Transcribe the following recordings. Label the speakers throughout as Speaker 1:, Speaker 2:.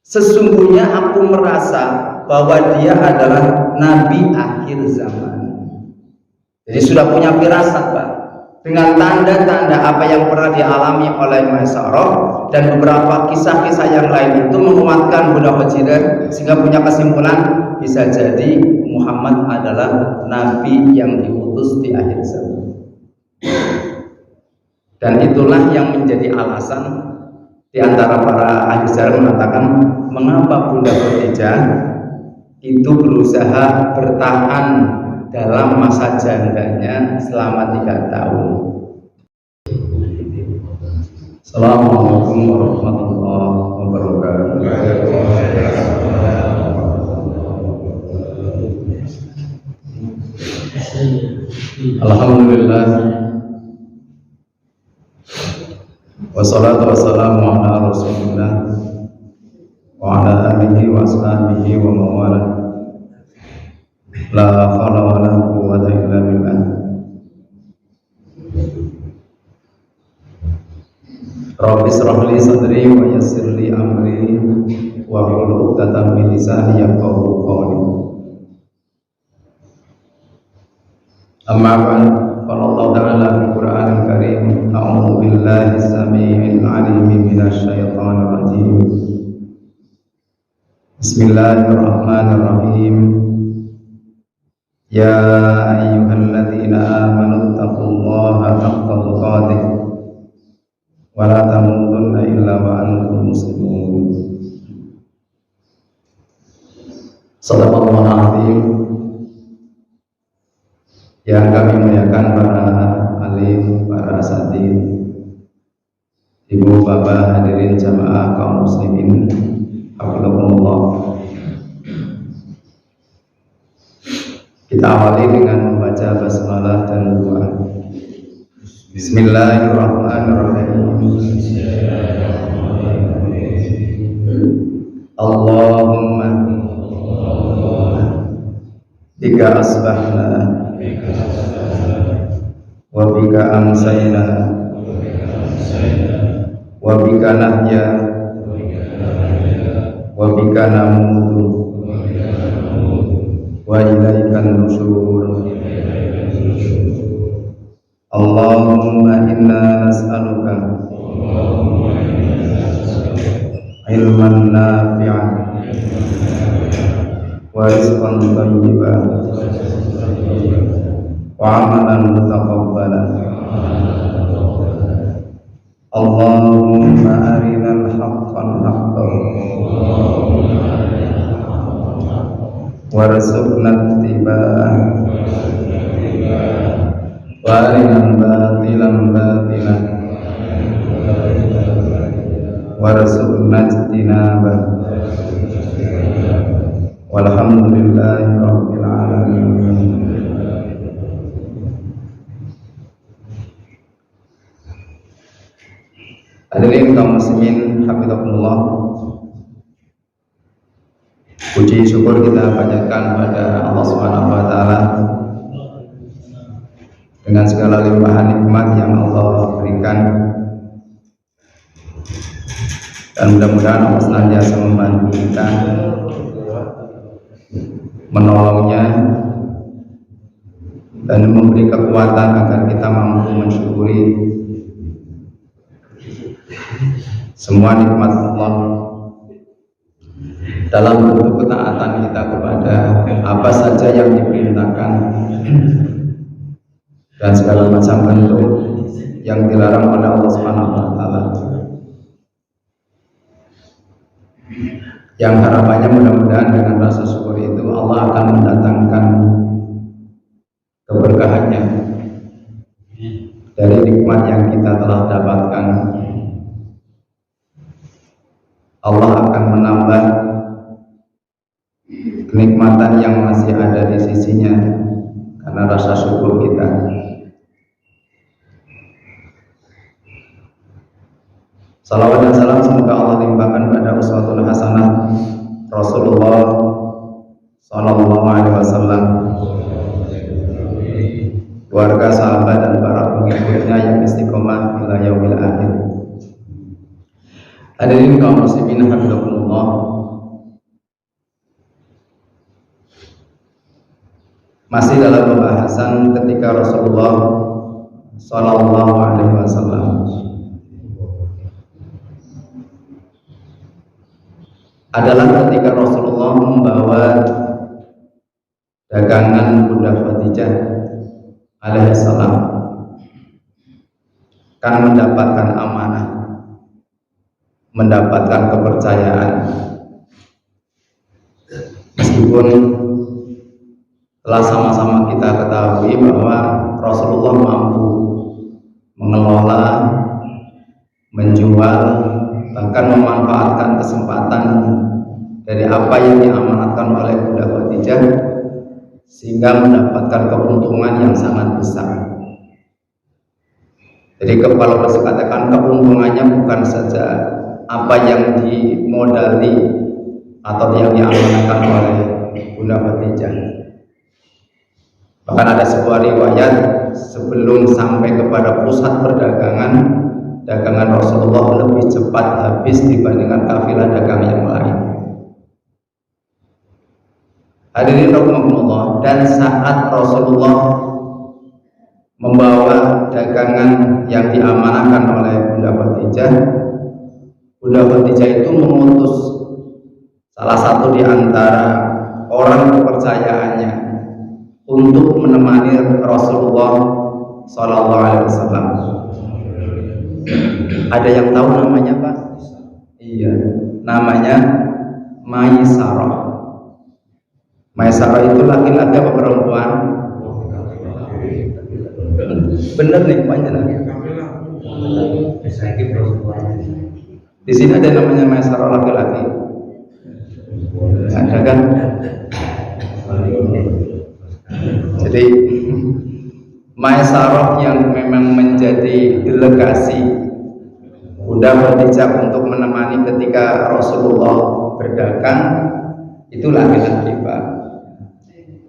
Speaker 1: Sesungguhnya aku merasa bahwa dia adalah nabi akhir zaman. Jadi sudah punya firasat, Pak, dengan tanda-tanda apa yang pernah dialami oleh Maisarah dan beberapa kisah-kisah yang lain itu menguatkan Bunda Hajirah, sehingga punya kesimpulan bisa jadi Muhammad adalah nabi yang diutus di akhir zaman. Dan itulah yang menjadi alasan di antara para ahli sejarah mengatakan mengapa Bunda Khadijah itu berusaha bertahan dalam masa jandanya selama 3 tahun. Assalamualaikum warahmatullahi wabarakatuh. Alhamdulillah, wassalatu wassalamu ala rasulillah wa ala alihi wa ashabihi wa mawala. La hawla wa la quwwata illa billah. Rabbi shrah li sadri wa yassir li amri wa hlul 'uqdatam min lisani yafqahu qawli. Amma ba'd, qala Allah ta'ala fil Qur'anil Karim, a'udzu billahi samii'il 'aliim minasy syaithaanir rajiim. Bismillahirrahmanirrahim. Ya ayyuhalladzina amanu taqullaha haqqa tuqatih wa la tamutunna illa wa antum muslimun. Shadaqallahul 'azim. Yang kami muliakan para alim, para asatidz, ibu bapak hadirin jamaah kaum muslimin, hafizakumullah. Kita awali dengan membaca basmalah dan doa. Bismillahirrahmanirrahim. Allahumma bika asbahna wa bika amsayna wa bika nahya wa bika namutu wa ilaikan nusyur. Allahumma inna nas'aluka ilman nafi'an wa rizqan thayyiban wa amalan mutaqabbalan. Allahumma arinal haqqan haqqan warzuqna ittiba'ah wa arinal batilan batilan warzuqna ijtinabah. Walhamdulillahi rabbil alamin. Hadirin kaum muslimin, hafizakumullah. Puji syukur kita panjatkan pada Allah Subhanahu wa taala dengan segala limpahan nikmat yang Allah berikan, dan mudah-mudahan Allah senantiasa membantu kita, menolongnya, dan memberi kekuatan agar kita mampu mensyukuri semua nikmat Allah dalam bentuk ketaatan kita kepada apa saja yang diperintahkan dan segala macam bentuk yang dilarang oleh Allah Subhanahu wa taala. Yang harapannya mudah-mudahan dengan rasa syukur itu Allah akan mendatangkan keberkahannya dari nikmat yang kita telah dapatkan. Allah akan menambah kenikmatan yang masih ada di sisinya karena rasa syukur kita. Salawat dan salam semoga Allah limpahkan pada uswatul hasanah Rasulullah Sallallahu Alaihi Wasallam, keluarga, sahabat, dan para pengikutnya yang istiqomah ila yaumil akhir. Hadirin kaum muslimin, hafizakumullah. Masih dalam pembahasan ketika Rasulullah Shallallahu Alaihi Wasallam adalah ketika Rasulullah membawa dagangan Bunda Khadijah alaihissalam kan mendapatkan amanah, mendapatkan kepercayaan, meskipun telah sama-sama kita ketahui bahwa Rasulullah mampu mengelola, menjual, bahkan memanfaatkan kesempatan dari apa yang diamanatkan oleh Bunda Khadijah sehingga mendapatkan keuntungan yang sangat besar. Jadi kalau bisa katakan keuntungannya bukan saja apa yang dimodali atau yang diamanatkan oleh Bunda Khadijah. Bahkan ada sebuah riwayat sebelum sampai kepada pusat perdagangan, dagangan Rasulullah lebih cepat habis dibandingkan kafilah dagang yang lain. Hadirin rahimakumullah, dan saat Rasulullah membawa dagangan yang diamanahkan oleh Bunda Khadijah, Bunda Khadijah itu mengutus salah satu di antara orang kepercayaannya untuk menemani Rasulullah Shallallahu Alaihi Wasallam. Ada yang tahu namanya, Pak? Iya, namanya Maisarah. Maisarah itu laki-laki apa perempuan? Bener nih, panjang. Di sini ada namanya Maisarah laki-laki. Ada kan? Jadi Maisarah yang memang menjadi delegasi Bunda Khadijah untuk menemani ketika Rasulullah berdagang itu laki-laki, Pak.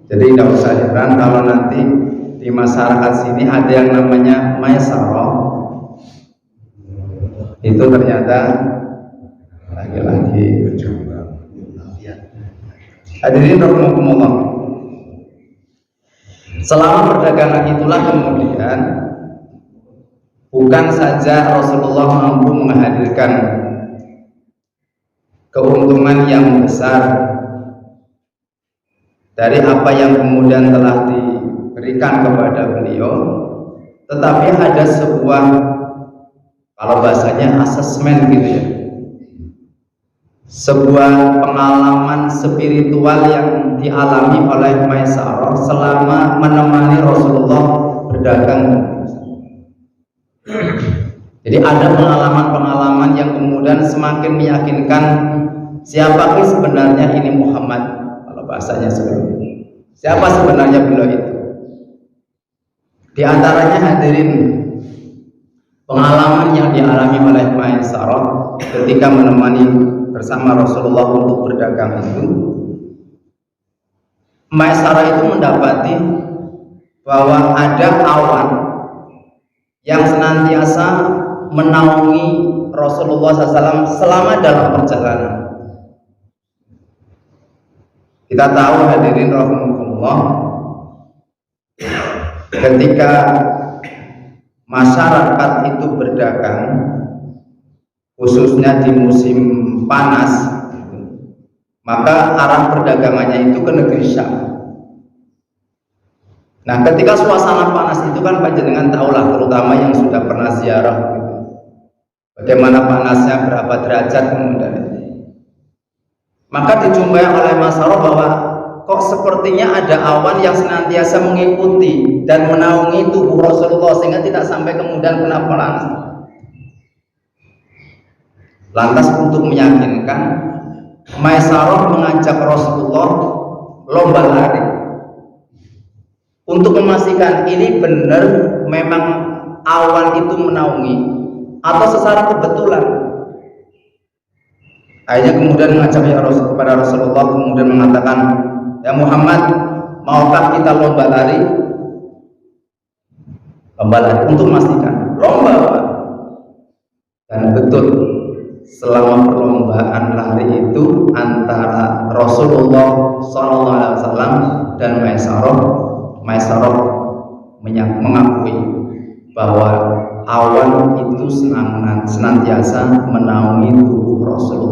Speaker 1: Jadi tidak usah heran kalau nanti di masyarakat sini ada yang namanya Maisarah, itu ternyata laki-laki. Hadirin rahimakumullah, selama perdagangan itulah kemudian bukan saja Rasulullah mampu menghadirkan keuntungan yang besar dari apa yang kemudian telah diberikan kepada beliau, tetapi ada sebuah, kalau bahasanya asesmen gitu ya, sebuah pengalaman spiritual yang dialami oleh Maisarah selama menemani Rasulullah berdagang. Jadi ada pengalaman-pengalaman yang kemudian semakin meyakinkan siapakah sebenarnya ini Muhammad, kalau bahasanya seperti itu. Siapa sebenarnya beliau itu? Di antaranya hadirin pengalaman yang dialami oleh Maisarah ketika menemani bersama Rasulullah untuk berdagang itu. Maisarah itu mendapati bahwa ada awan yang senantiasa menaungi Rasulullah SAW selama dalam perjalanan. Kita tahu hadirin rahimahumullah, ketika masyarakat itu berdagang, khususnya di musim panas, maka arah perdagangannya itu ke negeri Syam. Nah, ketika suasana panas itu kan panjenengan tahulah, terutama yang sudah pernah ziarah gitu, bagaimana panasnya, berapa derajat kemudian. Maka dijumpai oleh Maisarah bahwa kok sepertinya ada awan yang senantiasa mengikuti dan menaungi tubuh Rasulullah sehingga tidak sampai kemudian kena panas. Lantas untuk meyakinkan, Maisarah mengajak Rasulullah lomba lari untuk memastikan ini benar memang awan itu menaungi atau secara kebetulan. Akhirnya kemudian mengajak kepada Rasulullah, kemudian mengatakan, ya Muhammad, maukah kita lomba lari? Lomba lari untuk memastikan lomba apa? Dan betul, selama perlombaan lari itu antara Rasulullah SAW dan Maisarah,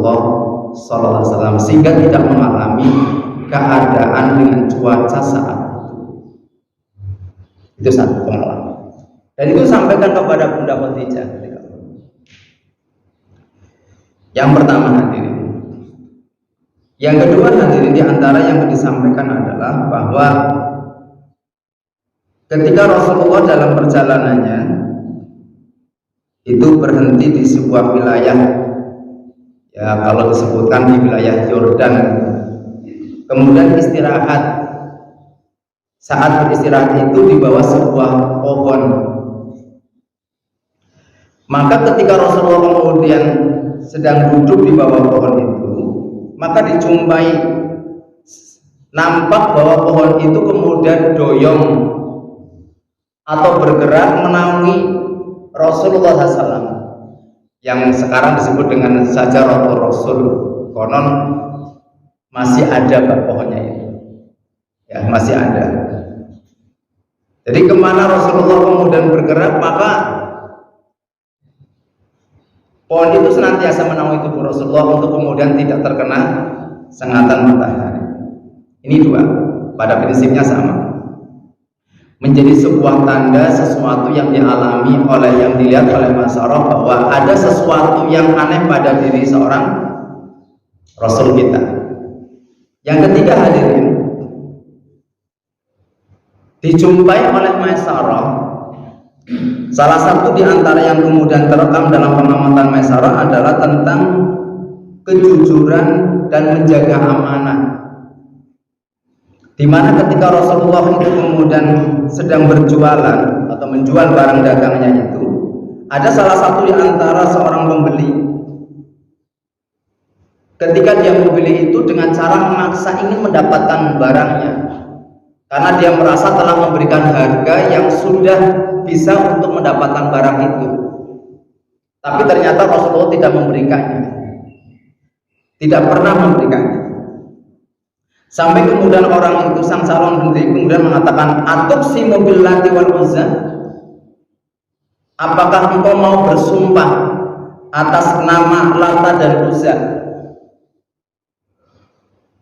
Speaker 1: Rasulullah SAW, sehingga tidak mengalami keadaan dengan cuaca saat itu satu pengalaman. Dan itu sampaikan kepada Bunda Khadijah. Yang pertama hadirin. Yang kedua hadirin, di antara yang disampaikan adalah bahwa ketika Rasulullah dalam perjalanannya itu berhenti di sebuah wilayah, ya kalau disebutkan di wilayah Yordan, kemudian istirahat. Saat beristirahat itu di bawah sebuah pohon. Maka ketika Rasulullah kemudian sedang duduk di bawah pohon itu, maka dijumpai nampak bahwa pohon itu kemudian doyong atau bergerak menaungi Rasulullah SAW, yang sekarang disebut dengan Syajaratul Rasul. Konon masih ada pohonnya itu, ya masih ada. Jadi kemana Rasulullah kemudian bergerak, maka pohon itu senantiasa menaungi tubuh Rasulullah untuk kemudian tidak terkena sengatan matahari. Ini dua, pada prinsipnya sama. Menjadi sebuah tanda sesuatu yang dialami oleh, yang dilihat oleh masyarakat, bahwa ada sesuatu yang aneh pada diri seorang Rasul kita. Yang ketiga hadirin, dijumpai oleh Maisarah. Salah satu di antara yang kemudian terekam dalam pengamatan Maisarah adalah tentang kejujuran dan menjaga amanah. Di mana ketika Rasulullah itu kemudian sedang berjualan atau menjual barang dagangnya itu, ada salah satu di antara seorang pembeli. Ketika dia membeli itu dengan cara memaksa ingin mendapatkan barangnya, karena dia merasa telah memberikan harga yang sudah bisa untuk mendapatkan barang itu. Tapi ternyata Rasulullah tidak memberikannya, tidak pernah memberikannya. Sampai kemudian orang itu, sang calon pembeli, kemudian mengatakan, "Atuqsimu billati wal Uzza?" Apakah engkau mau bersumpah atas nama Lata dan Uzza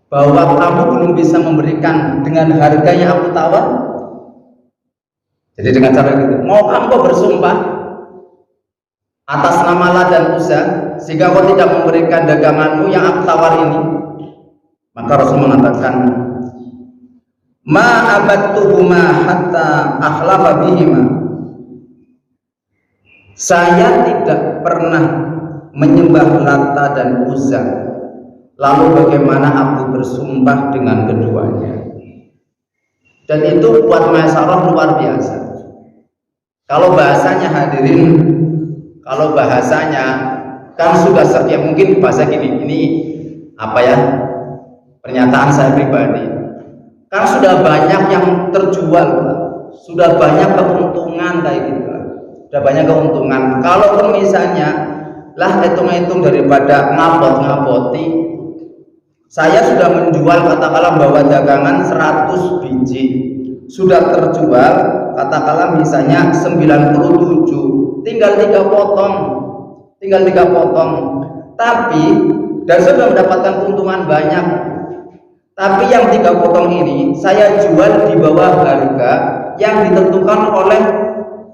Speaker 1: bahwa kamu belum bisa memberikan dengan harga yang aku tawar? Jadi dengan cara gitu, mau kamu bersumpah atas nama Lat dan Uzza sehingga kau tidak memberikan daganganmu yang aku tawar ini? Maka Rasul mengatakan, "Ma abattuhuma hatta akhlafa bihima." Saya tidak pernah menyembah Lata dan Uzza, lalu bagaimana aku bersumpah dengan keduanya? Dan itu buat Maisarah luar biasa. Kalau bahasanya hadirin, kalau bahasanya kan sudah ya mungkin bahasa gini, ini apa ya, pernyataan saya pribadi, kan sudah banyak yang terjual, sudah banyak keuntungan kayak gitu, sudah banyak keuntungan. Kalau misalnya lah hitung-hitung daripada ngapot-ngapoti, saya sudah menjual katakanlah bawa dagangan 100 biji, sudah terjual katakanlah misalnya 97, tinggal 3 potong, tapi dan sudah mendapatkan keuntungan banyak. Tapi yang 3 potong ini saya jual di bawah harga yang ditentukan oleh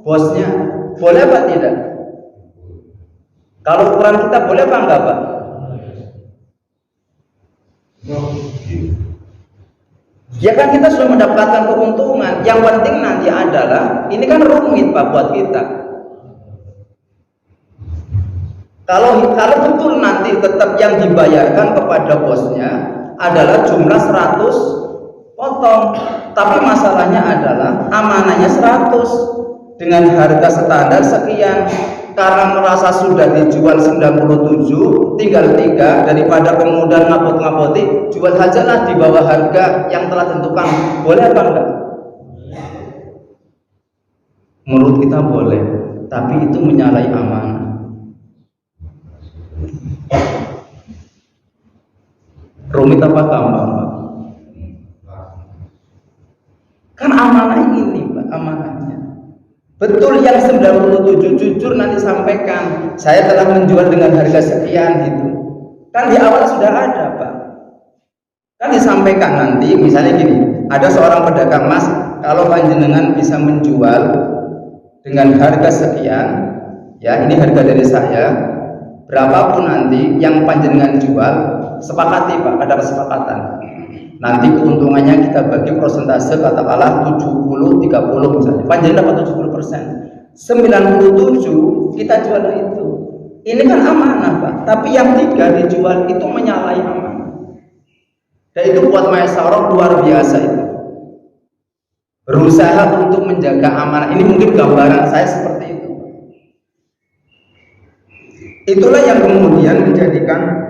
Speaker 1: bosnya. Boleh apa tidak? Kalau ukuran kita boleh apa enggak, Pak? Ya kan kita sudah mendapatkan keuntungan. Yang penting nanti adalah, ini kan rumit Pak buat kita. Kalau betul nanti tetap yang dibayarkan kepada bosnya adalah jumlah 100 potong, tapi masalahnya adalah amanahnya 100 dengan harga standar sekian. Karena merasa sudah dijual 97, tinggal 3, daripada kemudian ngapot-ngapoti, jual sajalah di bawah harga yang telah tentukan. Boleh apa enggak? Menurut kita boleh, tapi itu menyalahi amanah. Rumit apa gampang, Pak? Kan amanah ini, Pak, amanahnya. Betul yang 97 jujur nanti sampaikan, saya telah menjual dengan harga sekian gitu. Kan di awal sudah ada, Pak. Kan disampaikan nanti, misalnya gini, ada seorang pedagang emas, kalau panjenengan bisa menjual dengan harga sekian, ya ini harga dari saya, berapapun nanti yang panjenengan jual, sepakati Pak, ada kesepakatan. Nanti keuntungannya kita bagi persentase, katakanlah 70-30 misalnya. Panjenengan dapat 70%, 97 kita jual itu. Ini kan amanah Pak, tapi yang 3 dijual itu menyalahi amanah. Dan itu buat Maesarok luar biasa itu. Berusaha untuk menjaga amanah. Ini mungkin gambaran saya seperti itu. Itulah yang kemudian menjadikan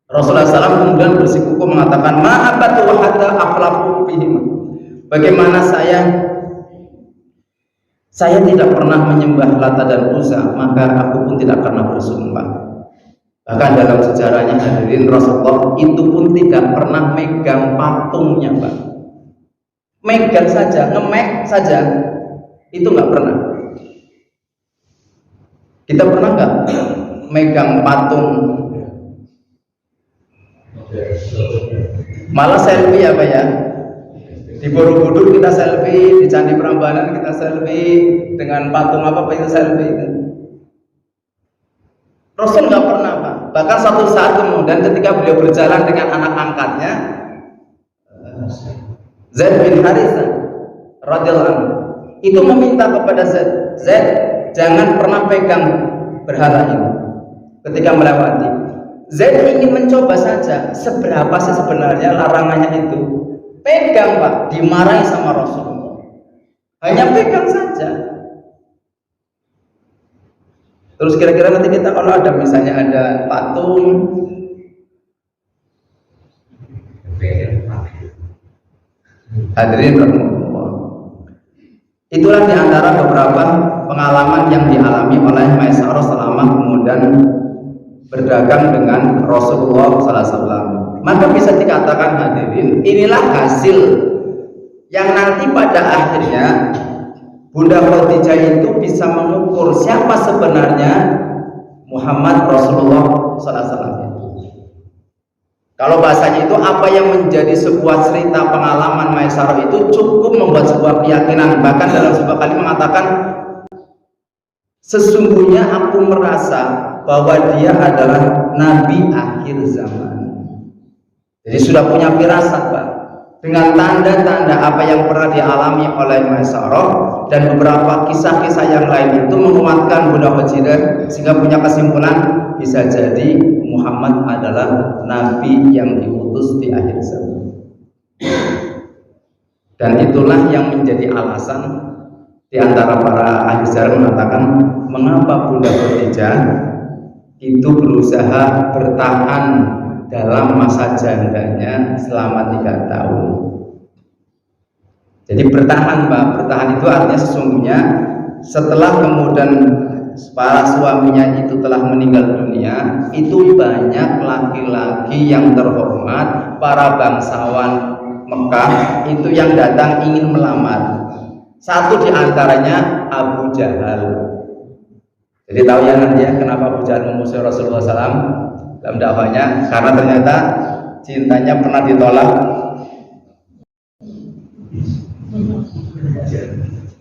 Speaker 1: Rasulullah SAW kemudian bersikukuh mengatakan ma'abatu wa hatta akhlaqu bihim. Bagaimana saya tidak pernah menyembah Lata dan Uzza, maka aku pun tidak pernah bersumpah. Bahkan dalam sejarahnya hadirin, Rasulullah itu pun tidak pernah megang patungnya Pak. Megang saja, ngemek saja, itu nggak pernah. Kita pernah nggak megang patung? Malah selfie apa ya? Di Borobudur kita selfie, di Candi Prambanan kita selfie, dengan patung apa itu selfie itu. Rasul nggak pernah Pak. Bahkan suatu saat kemudian ketika beliau berjalan dengan anak angkatnya Zaid bin Harithah radhiyallahu anhu, itu meminta kepada Zaid jangan pernah pegang berhala ini ketika melewati. Zaid ingin mencoba saja seberapa sih sebenarnya larangannya itu. Pegang Pak, dimarahi sama Rasulullah. Hanya pegang saja. Terus kira-kira nanti kita kalau ada misalnya ada patung, hadirin rahimahullah, itulah diantara beberapa pengalaman yang dialami oleh Maesarok selama kemudian berdagang dengan Rasulullah SAW. Maka bisa dikatakan hadirin, inilah hasil yang nanti pada akhirnya Bunda Khadijah itu bisa mengukur siapa sebenarnya Muhammad Rasulullah SAW. Kalau bahasanya itu apa yang menjadi sebuah cerita pengalaman Maesarok itu cukup membuat sebuah keyakinan. Bahkan dalam sebuah kali mengatakan, sesungguhnya aku merasa bahwa dia adalah Nabi akhir zaman. Jadi sudah punya firasat Pak, dengan tanda-tanda apa yang pernah dialami oleh Maesarok dan beberapa kisah-kisah yang lain itu menguatkan Bunda Khadijah sehingga punya kesimpulan bisa jadi Muhammad adalah Nabi yang diutus di akhir zaman. Dan itulah yang menjadi alasan di antara para ahli sejarah mengatakan mengapa Bunda Khadijah itu berusaha bertahan dalam masa jandanya selama 3 tahun. Jadi bertahan Pak, bertahan itu artinya sesungguhnya setelah kemudian para suaminya itu telah meninggal dunia, itu banyak laki-laki yang terhormat, para bangsawan Mekah itu yang datang ingin melamar. Satu diantaranya Abu Jahal. Jadi tahu ya nanti ya kenapa Abu Jahal memusuhi Rasulullah SAW dalam dakwahnya, karena ternyata cintanya pernah ditolak.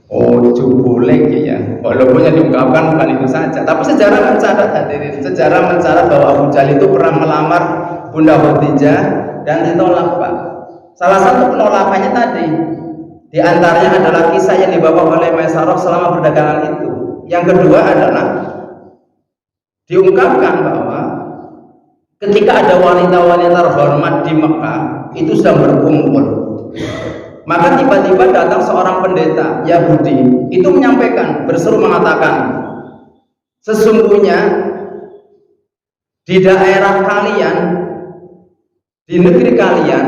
Speaker 1: Oh, boleh ya. Walaupun yang diungkapkan bukan itu saja, tapi sejarah mencatat hadirin, sejarah mencatat bahwa Abu Jahal itu pernah melamar Bunda Khadijah dan ditolak Pak. Salah satu penolakannya tadi, di antaranya adalah kisah yang dibawa oleh Maesarok selama perdagangan itu. Yang kedua adalah diungkapkan bahwa ketika ada wanita-wanita terhormat di Mekah itu sedang berkumpul, maka tiba-tiba datang seorang pendeta Yahudi itu menyampaikan, berseru mengatakan, sesungguhnya di daerah kalian, di negeri kalian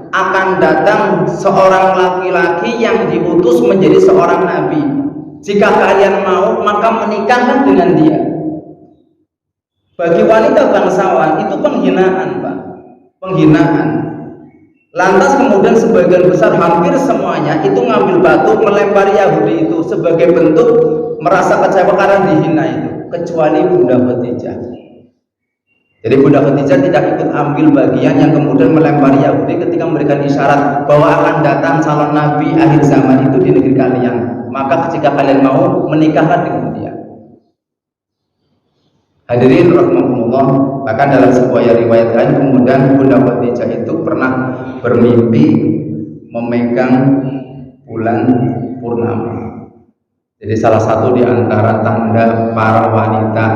Speaker 1: akan datang seorang laki-laki yang diutus menjadi seorang nabi. Jika kalian mau, maka menikahkan dengan dia. Bagi wanita bangsawan itu penghinaan Pak, penghinaan. Lantas kemudian sebagian besar, hampir semuanya itu ngambil batu melempari Yahudi itu sebagai bentuk merasa kecewa karena dihina itu, kecuali Bunda Khadijah. Jadi Bunda Khadijah tidak ikut ambil bagian yang kemudian melempari Yahudi ketika memberikan isyarat bahwa akan datang calon nabi akhir zaman itu di negeri kalian. Maka jika kalian mau, menikahlah dengan dia. Hadirin rahimakumullah, bahkan dalam sebuah riwayat lain kemudian Bunda Khadijah itu pernah bermimpi memegang bulan purnama. Jadi salah satu di antara tanda para wanita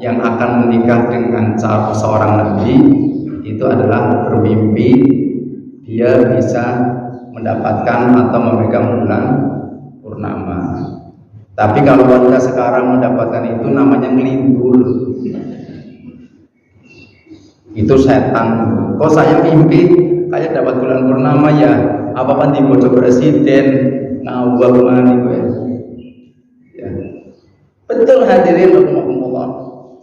Speaker 1: yang akan menikah dengan seorang nabi itu adalah bermimpi dia bisa mendapatkan atau memegang bulan purnama. Tapi kalau wanita sekarang mendapatkan itu namanya ngelindur. Itu setan. Kok saya mimpi kayak dapat bulan purnama ya? Apa kan dibojo presiden ngawur mani gue. Ya. Betul hadirin rahimakumullah.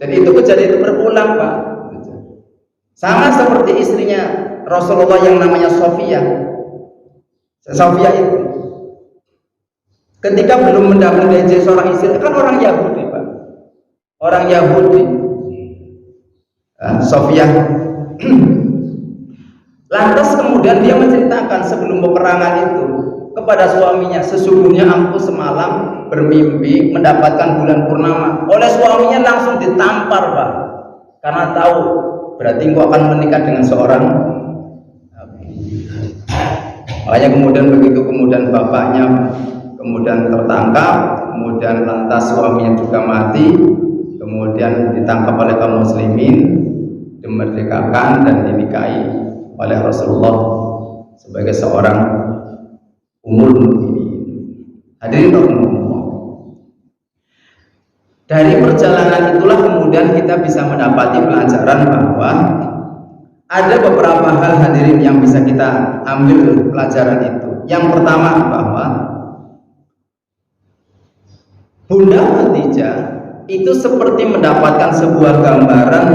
Speaker 1: Dan itu kejadian itu berulang, Pak. Sama seperti istrinya Rasulullah yang namanya Sofia. Sofia itu ketika belum menjadi seorang istri, kan orang Yahudi, Pak. Orang Yahudi. Sofia. Lantas kemudian dia menceritakan sebelum peperangan itu kepada suaminya, sesungguhnya aku semalam bermimpi mendapatkan bulan purnama. Oleh suaminya langsung ditampar, Pak. Karena tahu berarti engkau akan menikah dengan seorang nabi. Makanya kemudian begitu kemudian bapaknya kemudian tertangkap, kemudian lantas suaminya juga mati, kemudian ditangkap oleh kaum muslimin, dimerdekakan dan dinikahi oleh Rasulullah sebagai seorang ummul mukminin. Hadirin rahimakumullah. Dari perjalanan itulah kemudian kita bisa mendapati pelajaran bahwa ada beberapa hal hadirin yang bisa kita ambil pelajaran itu. Yang pertama bahwa Bunda Khadijah itu seperti mendapatkan sebuah gambaran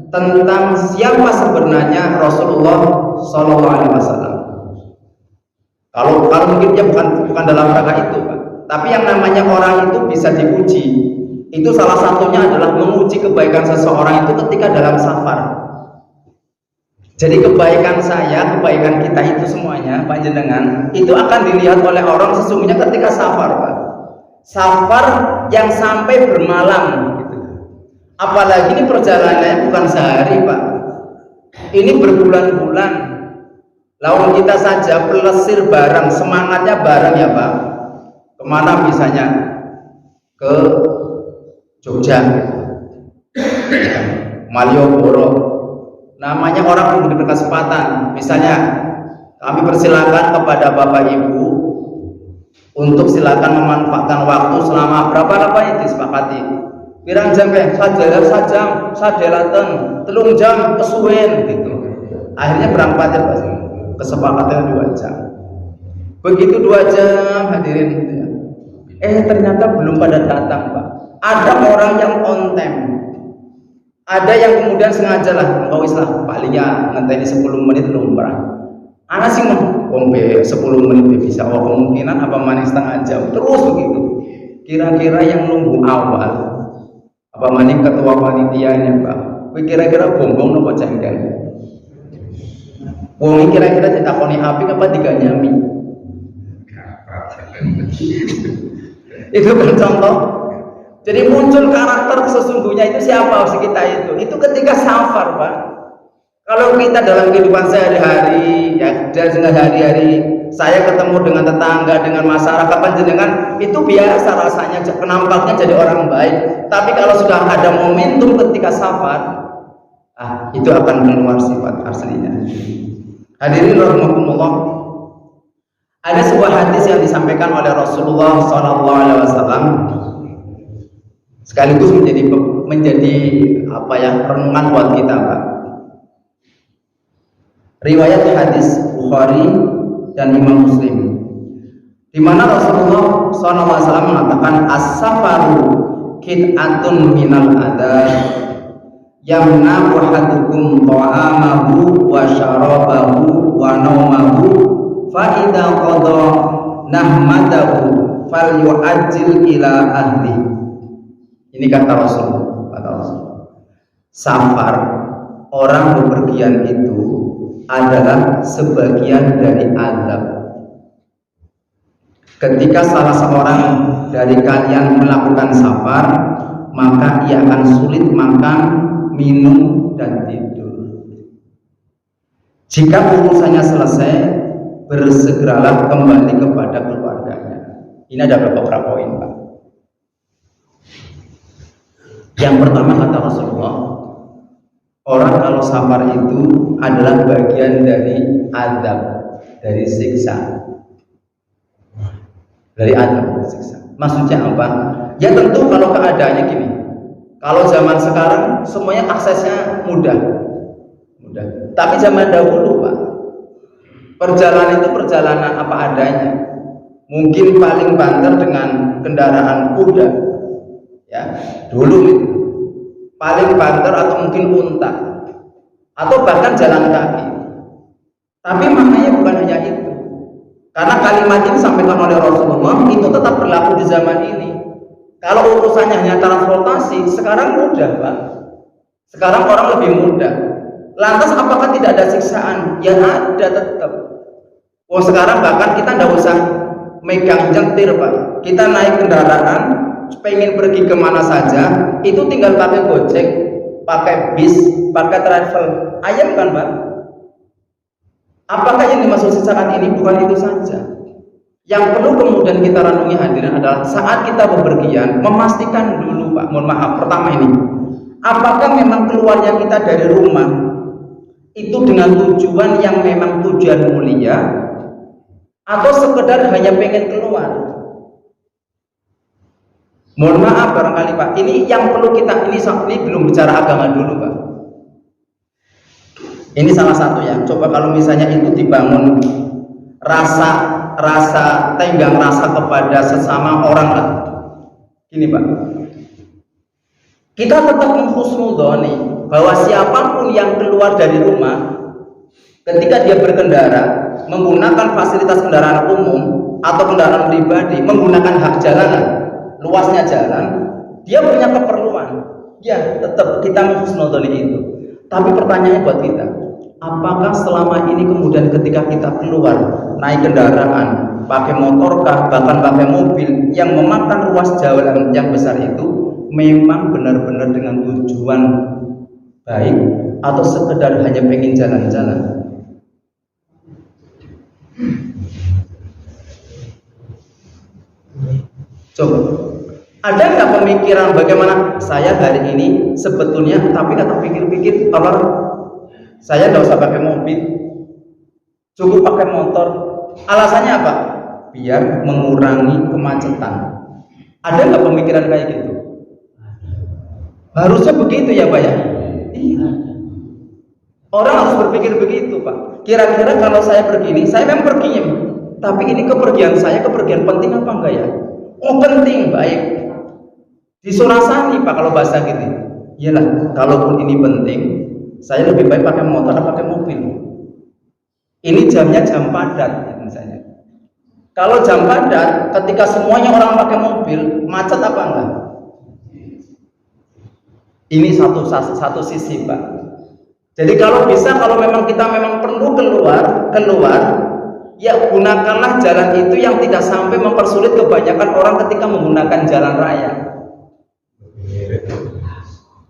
Speaker 1: tentang siapa sebenarnya Rasulullah SAW. Kalau mungkin dia bukan dalam rangka itu, Pak. Tapi yang namanya orang itu bisa diuji. Itu salah satunya adalah menguji kebaikan seseorang itu ketika dalam safar. Jadi kebaikan saya, kebaikan kita itu semuanya, panjenengan, itu akan dilihat oleh orang sesungguhnya ketika safar, Pak. Safar yang sampai bermalam gitu. Apalagi ini perjalanannya bukan sehari, Pak. Ini berbulan-bulan. Lalu kita saja pelesir bareng, semangatnya bareng ya, Pak. Kemana misalnya? Ke Jogja, Malioboro. Namanya orang belum diberi kesempatan. Misalnya kami persilakan kepada Bapak Ibu untuk silakan memanfaatkan waktu selama berapa yang disepakati. Pirang jam sadelaten, 3 jam kesuwen gitu. Akhirnya berangkat ya, Pak. Kesepakatan 2 jam. Begitu 2 jam hadirin gitu ya. Ternyata belum pada datang, Pak. Ada orang yang on time. Ada yang kemudian sengaja lah, enggak wis lah, palingnya ngenteni 10 menit lumrah. Ana sih mau pompe 10 menit bisa, kemungkinan apa manis setengah jam. Terus begitu. Kira-kira yang nunggu awal apa maning ketua panitianya, Pak. Kira-kira bongbong nopo cengkeh. Wong kira-kira ditakoni api apa diganyami. Itu kan contoh. Jadi muncul karakter sesungguhnya itu siapa kita itu ketika safar, Pak. Kalau kita dalam kehidupan sehari-hari ya, dan hari-hari saya ketemu dengan tetangga, dengan masyarakat panjenengan itu biasa rasanya, kenampaknya jadi orang baik. Tapi kalau sudah ada momentum ketika safar, itu akan keluar sifat aslinya. Hadirin rahimakumullah. Ada sebuah hadis yang disampaikan oleh Rasulullah SAW sekaligus menjadi renungan buat kita, Pak. Riwayat hadis Bukhari dan Imam Muslim, di mana Rasulullah SAW mengatakan as-safaru qit'atun minal adab yamna'u ahadukum ta'amahu wa syarabahu wa naumahu fa idza qada nahmatahu falyu'ajjil ila ahli. Ini kata Rasul. safar, orang bepergian itu adalah sebagian dari azab. Ketika salah seorang dari kalian melakukan safar, maka ia akan sulit makan, minum, dan tidur. Jika urusannya selesai, bersegeralah kembali kepada keluarganya. Ini ada beberapa poin, Pak. Yang pertama kata Rasulullah, orang kalau safar itu adalah bagian dari azab, dari siksa. Dari azab, dari siksa. Maksudnya apa? Ya tentu kalau keadaannya gini. Kalau zaman sekarang semuanya aksesnya mudah. Tapi zaman dahulu, Pak, perjalanan itu perjalanan apa adanya. Mungkin paling banter dengan kendaraan kuda. Ya, dulu itu. Paling banter atau mungkin unta. Atau bahkan jalan kaki. Tapi maknanya bukan hanya itu. Karena kalimat ini disampaikan oleh Rasulullah itu tetap berlaku di zaman ini. Kalau urusannya hanya transportasi, sekarang mudah, Pak. Sekarang orang lebih mudah. Lantas apakah tidak ada siksaan? Ya ada tetap. Oh sekarang bahkan kita tidak usah megang nyetir, Pak. Kita naik kendaraan, pengen pergi kemana saja, itu tinggal pakai Gojek, pakai bis, pakai travel. Ayam kan, Pak? Apakah yang dimaksud siksaan ini? Bukan itu saja. Yang perlu kemudian kita renungi hadirin adalah saat kita bepergian, memastikan dulu, Pak, mohon maaf, pertama ini, apakah memang keluarnya kita dari rumah itu dengan tujuan yang memang tujuan mulia, atau sekedar hanya pengen keluar? Mohon maaf barangkali, Pak, ini yang perlu kita, ini belum bicara agama dulu, Pak. Ini salah satu ya. Coba kalau misalnya itu dibangun rasa tenggang rasa kepada sesama orang lah. Gini, Pak, kita tetap menghusnudoni bahwa siapapun yang keluar dari rumah ketika dia berkendara menggunakan fasilitas kendaraan umum atau kendaraan pribadi, menggunakan hak jalanan, luasnya jalan, dia punya keperluan. Ya, tetap kita menghusnudoni itu. Tapi pertanyaannya buat kita, apakah selama ini kemudian ketika kita keluar naik kendaraan, pakai motorkah, bahkan pakai mobil yang memakan ruas jalan yang besar itu memang benar-benar dengan tujuan baik atau sekedar hanya pengen jalan-jalan? Coba, ada nggak pemikiran bagaimana saya hari ini sebetulnya, tapi kata pikir-pikir, kalau saya nggak usah pakai mobil, cukup pakai motor. Alasannya apa? Biar mengurangi kemacetan. Ada nggak pemikiran kayak gitu? Harusnya begitu ya, Pak ya? Iya. Orang harus berpikir begitu, Pak. Kira-kira kalau saya pergi ini, saya memang perginya, tapi ini kepergian saya, kepergian penting apa enggak ya? Oh penting, baik. Disurasani, Pak, kalau bahasa gitu. Iyalah, kalaupun ini penting, saya lebih baik pakai motor atau pakai mobil. Ini jamnya jam padat misalnya. Kalau jam padat, ketika semuanya orang pakai mobil, macet apa enggak? Ini satu sisi, Pak. Jadi kalau bisa, kalau memang kita memang perlu keluar, ya gunakanlah jalan itu yang tidak sampai mempersulit kebanyakan orang ketika menggunakan jalan raya.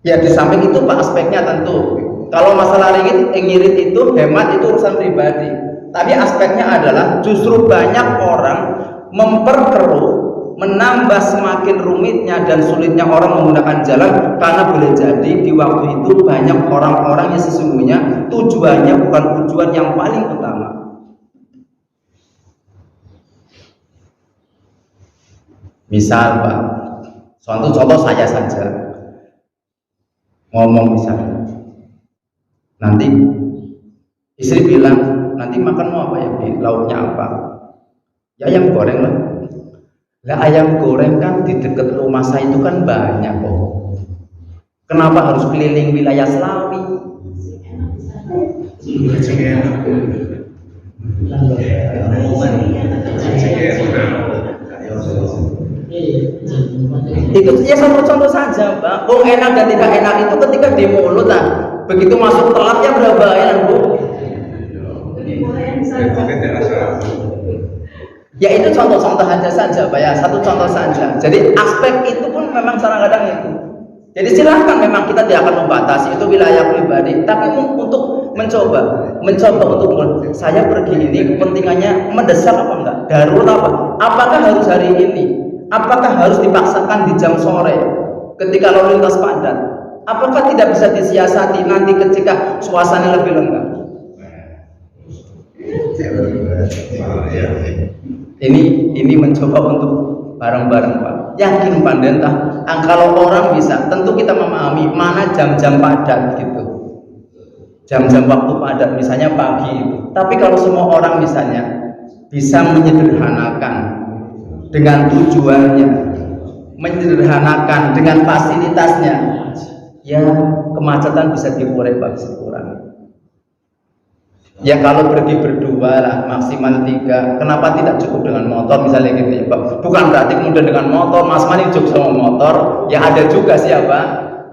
Speaker 1: Ya di samping itu, Pak, aspeknya tentu. Kalau masalah ngirit itu hemat, itu urusan pribadi. Tapi aspeknya adalah justru banyak orang memperkeruh, menambah semakin rumitnya dan sulitnya orang menggunakan jalan, karena boleh jadi di waktu itu banyak orang-orang yang sesungguhnya tujuannya bukan tujuan yang paling utama. Misal, Pak, contoh saya saja ngomong misalnya, nanti istri bilang, nanti makan mau apa ya, lauknya apa? Ya ayam goreng lah. Lah ayam goreng kan di dekat rumah saya itu kan banyak kok. Kenapa harus keliling wilayah Slawi? Itu ya satu contoh saja, Pak. Oh, enak dan tidak enak itu ketika di mulut lah. Begitu masuk telaknya berbahaya, Bu. Ya itu contoh-contoh saja, Pak ya. Satu contoh saja. Jadi aspek itu pun memang kadang-kadang itu. Jadi silahkan, memang kita tidak akan membatasi itu wilayah pribadi, tapi untuk mencoba untuk saya pergi ini kepentingannya mendesak apa enggak, darurat apa, apakah harus hari ini, apakah harus dipaksakan di jam sore ketika lalu lintas padat, apakah tidak bisa disiasati nanti ketika suasana lebih lengkap. Ini mencoba untuk bareng-bareng, Pak. Yakin pandentah, kalau orang bisa, tentu kita memahami mana jam-jam padat gitu, jam-jam waktu padat, misalnya pagi itu. Tapi kalau semua orang misalnya bisa menyederhanakan dengan tujuannya, menyederhanakan dengan fasilitasnya, ya kemacetan bisa dikurangi, Pak, bisa dikurangi. Ya kalau pergi berdua lah, maksimal 3. Kenapa tidak cukup dengan motor misalnya gitu ya, Pak? Bukan berarti kemudian dengan motor, Mas Mani cukup sama motor, ya ada juga siapa,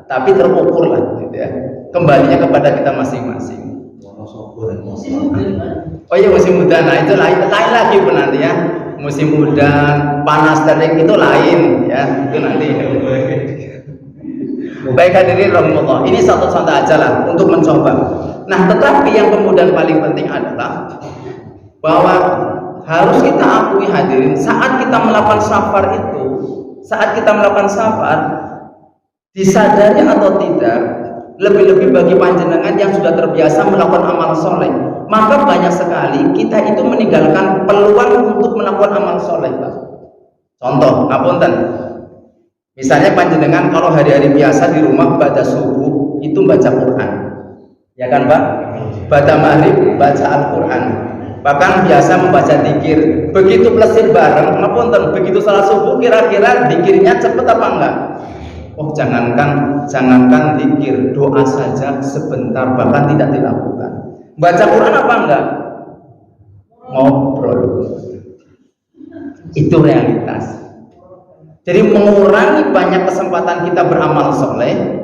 Speaker 1: tapi terukur lah gitu ya. Kembalinya kepada kita masing-masing. Oh iya, musim hujan, nah itu lain lagi Bu nanti ya. Musim hujan, panas terik itu lain ya, itu nanti. Baik hadirin rahimahullah, ini satu-satu aja lah untuk mencoba. Nah, tetapi yang kemudian paling penting adalah bahwa harus kita akui hadirin, saat kita melakukan safar disadari atau tidak, lebih-lebih bagi panjenengan yang sudah terbiasa melakukan amal soleh, maka banyak sekali kita itu meninggalkan peluang untuk melakukan amal soleh, Pak. Contoh, ngapunten, misalnya panjenengan kalau hari-hari biasa di rumah baca subuh itu baca Quran, ya kan Pak? Baca maghrib baca Al-Quran, bahkan biasa membaca zikir. Begitu plesir bareng, ngapunten, begitu salat subuh kira-kira zikirnya cepet apa enggak? Oh, jangankan zikir, doa saja sebentar bahkan tidak dilakukan. Baca Quran apa enggak? Ngobrol. Itu realitas. Jadi mengurangi banyak kesempatan kita beramal soleh,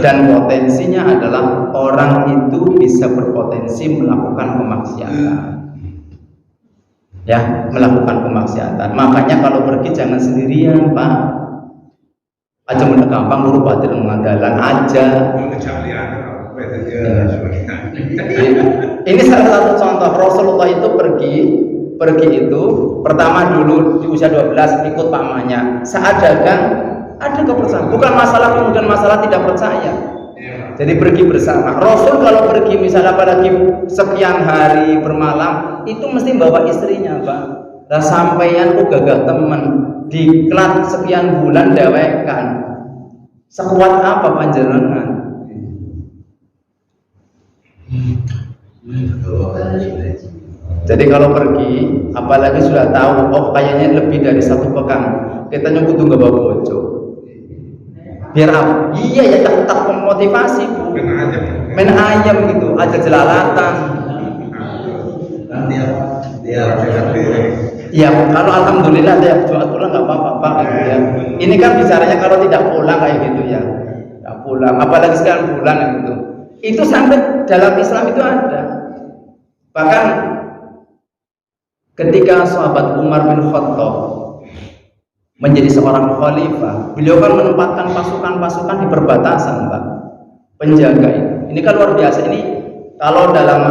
Speaker 1: dan potensinya adalah orang itu bisa berpotensi melakukan kemaksiatan. Ya, melakukan kemaksiatan. Makanya kalau pergi jangan sendirian, Pak. Aja mudah gampang luru batin mengandalan aja. Ini salah satu contoh. Rasulullah itu pergi itu pertama dulu di usia 12 ikut pamannya. Saat dagang ada kepercayaan, bukan masalah kemudian masalah tidak percaya. Jadi pergi bersama. Rasul kalau pergi misalnya apalagi sekian hari bermalam itu mesti bawa istrinya, Pak. Nah sampeyan ku gagah temen diklat sekian bulan dewekan. Sekuat apa panjenengan? Jadi kalau pergi, apalagi sudah tahu, oh kayaknya lebih dari 1 pekan, kita nyebut nggak bawa bojo. Biar apa? Iya ya, tak memotivasi Bu. Main ayam gitu, aja jelalatan. Ya kalau alhamdulillah tiap Jumat pulang nggak apa-apa Pak gitu ya. Ini kan bicaranya kalau tidak pulang kayak gitu ya, nggak pulang. Apalagi sekarang pulang gitu. Itu sampai dalam Islam itu ada. Bahkan ketika sahabat Umar bin Khattab menjadi seorang khalifah, beliau kan menempatkan pasukan-pasukan di perbatasan, Pak, penjaga itu. Ini kan luar biasa. Ini kalau dalam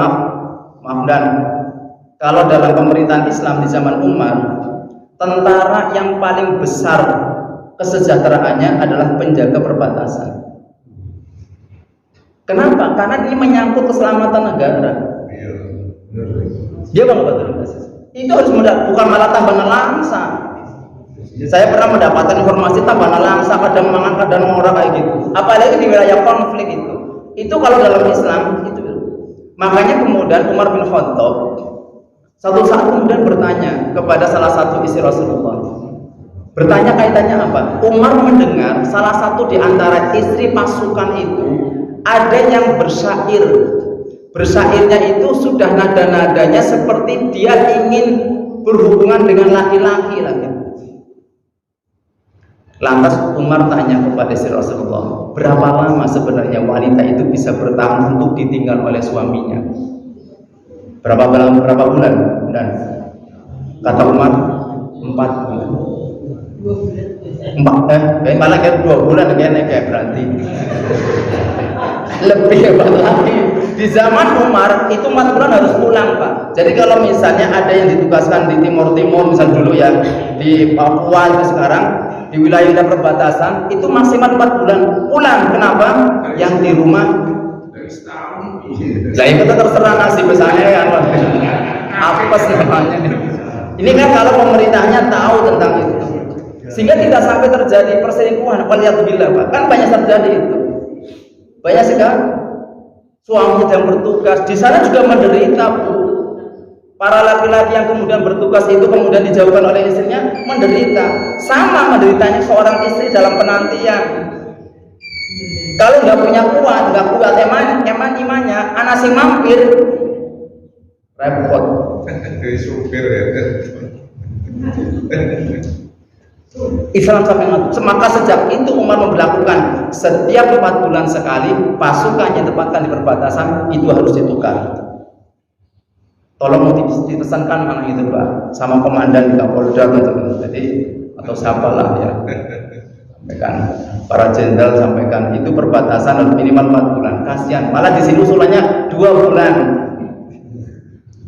Speaker 1: kalau dalam pemerintahan Islam di zaman Umar, tentara yang paling besar kesejahteraannya adalah penjaga perbatasan. Kenapa? Karena ini menyangkut keselamatan negara. Dia bang betul. Itu harus bukan malah tambah nelangsa. Saya pernah mendapatkan informasi tambah nelangsa, kadang mangan, kadang ngorok kayak gitu. Apalagi di wilayah konflik itu. Itu kalau dalam Islam itu. Makanya kemudian Umar bin Khattab satu saat kemudian bertanya kepada salah satu istri Rasulullah. Bertanya kaitannya apa? Umar mendengar salah satu di antara istri pasukan itu ada yang bersyair. Bersyairnya itu sudah nada-nadanya seperti dia ingin berhubungan dengan laki-laki lagi. Lantas Umar tanya kepada si Rasulullah, berapa lama sebenarnya wanita itu bisa bertahan untuk ditinggal oleh suaminya? Berapa bulan? Dan kata Umar 4 bulan. Malah kayak 2 bulan kayak berarti lebih hebat lagi. Di zaman Umar itu 4 bulan harus pulang, Pak. Jadi kalau misalnya ada yang ditugaskan di Timur misal dulu ya, di Papua itu sekarang di wilayah perbatasan itu maksimal 4 bulan pulang. Kenapa? Yang di rumah lah itu terserah nasib misalnya kan apes namanya. Ini kan kalau pemerintahnya tahu tentang itu, sehingga tidak sampai terjadi perselingkuhan. Waliyadzubillah, Pak. Kan banyak terjadi itu. Banyak sekali suami yang bertugas di sana juga menderita, Bu. Para laki-laki yang kemudian bertugas itu kemudian dijauhkan oleh istrinya menderita. Sama menderitanya seorang istri dalam penantian. Kalau nggak kuat imannya, anak sing mampir repot. Supir ya. Islam sampai maka sejak itu Umar memberlakukan setiap 4 bulan sekali pasukan yang ditempatkan di perbatasan itu harus ditukar. Tolong dipesankan anak itu, Pak, sama komandan di Kapolda atau siapalah ya. Sampaikan para jenderal, sampaikan itu perbatasan harus minimal 4 bulan. Kasihan, malah di sini usulannya 2 bulan.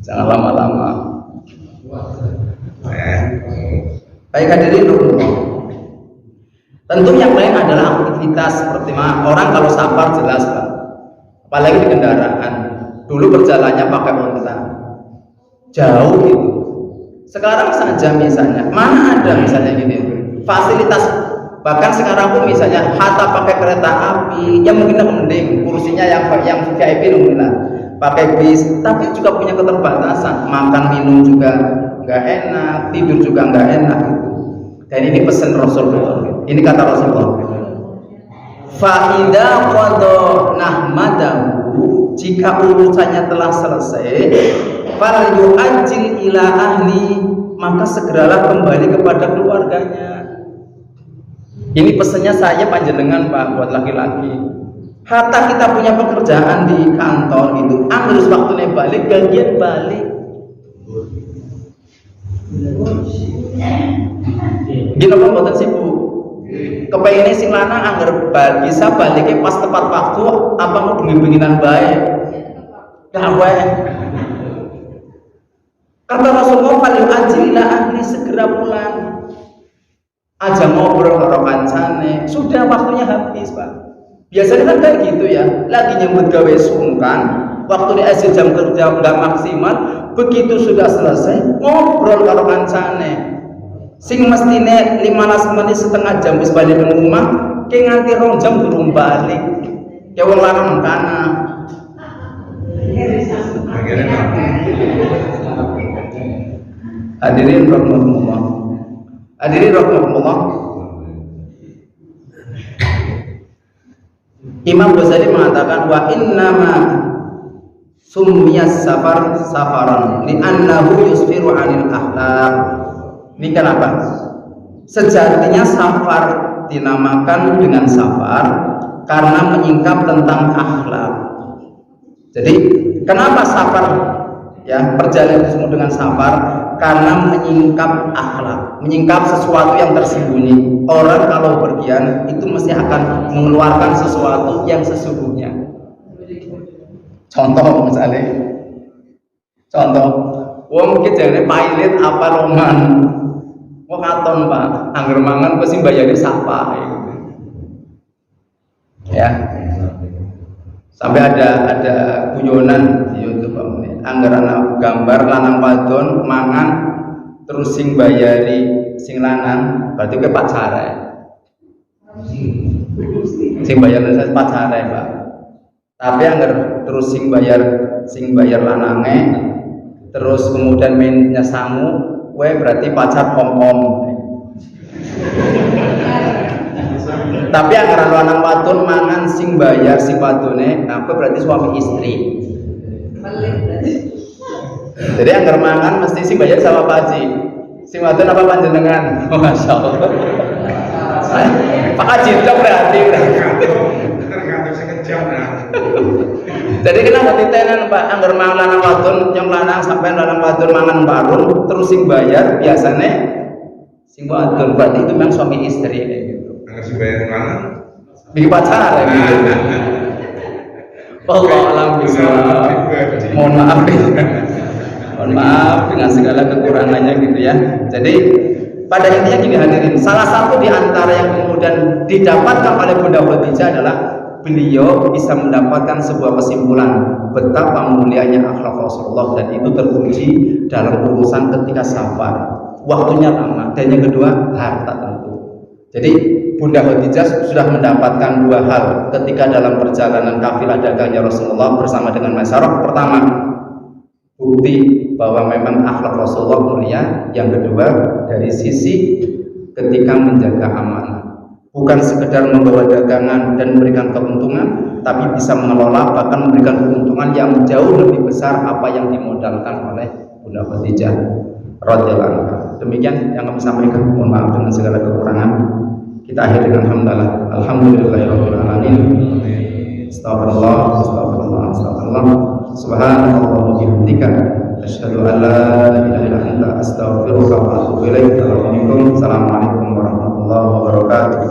Speaker 1: Jangan lama-lama. Baik hadirin, tentu yang lain adalah aktivitas seperti orang kalau safar jelas, Pak. Apalagi di kendaraan. Dulu berjalannya pakai onta, jauh gitu. Sekarang saja misalnya, mana ada misalnya gini fasilitas, bahkan sekarang pun misalnya hatta pakai kereta api, yang mungkin mending kursinya yang VIP mungkin pakai bis, tapi juga punya keterbatasan, makan minum juga nggak enak, tidur juga nggak enak gitu. Dan ini pesan Rasulullah, ini kata Rasulullah, fa'idha qadha nahmadahu, jika urusannya telah selesai, fal yu'ajjil ila ahli, maka segeralah kembali kepada keluarganya. Ini pesannya saya panjenengan, Pak, buat laki-laki. Hatta kita punya pekerjaan di kantor itu, harus waktunya balik, gajian balik. Gini apa mboten sibuk? Kepengine sing lanang anggar bisa baliknya pas tepat waktu, apa mau bengi-benginan baik. Dah wae. Kata Rasulullah, "Fal yu'ajjilna ahli, segera pulang." Aja ngobrol karo kancane, sudah waktunya habis, Pak. Biasanya kan kayak gitu ya, lagi nyambut gawe sungkan, waktu di hasil jam kerja nggak maksimal, begitu sudah selesai ngobrol karo kancane. Sing mestine 15 menit setengah jam wis balik ke rumah, ke nganti 2 jam durung balik. Ya wong lanang kana. Hadirin rahmatullah. Hadirin rahmatullah. Imam Ghazali mengatakan wa innama summiyas safar safaran li'annahu yusfiru 'anil akhlaq. Ini kenapa? Sejatinya safar dinamakan dengan safar karena menyingkap tentang akhlak. Jadi kenapa safar ya perjalanan disebut dengan safar? Karena menyingkap akhlak, menyingkap sesuatu yang tersembunyi. Orang kalau pergian itu mesti akan mengeluarkan sesuatu yang sesungguhnya. Contoh misalnya, wong kejane pilot apa roman, wong katon, Pak, angger mangan pasti bayarnya sapa ya. Sampai ada guyonan di YouTube, angger ana gambar lanang wadon mangan terus sing bayari sing lanang, berarti ke pacare. Sing bayar pacare, Pak. Tapi angger terus sing bayar lanange, terus kemudian mainnya samu, berarti pacar om-om. Tapi anggaran lanang wadon mangan sing bayar sing wadone, apa berarti suami istri. Jadi anggar mangan mesti sing bayar sama Pak Haji. Sing wadon apa panjenengan? Masya Allah. Pak Haji itu berarti.
Speaker 2: Tergantung sekejap nah.
Speaker 1: Jadi kenapa titenan Pak anggar mangan lanang wadon yang lanang sampai lanang wadon mangan bareng terus sing bayar biasanya sing wadon, berarti itu memang suami istri kayak gitu.
Speaker 2: Anggar sing bayar mana?
Speaker 1: Bikin pacar ya gitu. Allah alam bisa. Mohon maaf mohon maaf dengan segala kekurangannya gitu ya. Jadi pada intinya gini hadirin, salah satu di antara yang kemudian didapatkan oleh Bunda Khadijah adalah beliau bisa mendapatkan sebuah kesimpulan betapa mulianya akhlak Rasulullah, dan itu teruji dalam urusan ketika safar, waktunya lama, dan yang kedua harta tentu. Jadi Bunda Khadijah sudah mendapatkan dua hal ketika dalam perjalanan kafilah dagangnya Rasulullah bersama dengan Maisarah. Pertama, bukti bahwa memang akhlak Rasulullah mulia. Yang kedua, dari sisi ketika menjaga amanah, bukan sekedar membawa dagangan dan memberikan keuntungan, tapi bisa mengelola bahkan memberikan keuntungan yang jauh lebih besar apa yang dimodalkan oleh Bunda Khadijah radhiyallahu anha. Demikian yang kami sampaikan, mohon maaf dengan segala kekurangan. Kita akhiri dengan hamdalah. Alhamdulillahirabbil alamin. Astagfirullah, astagfirullah, astagfirullah. Subhanallah wa bihamdika asyhadu an la ilaha illa anta astaghfiruka wa atubu ilaik. Assalamualaikum warahmatullahi wabarakatuh.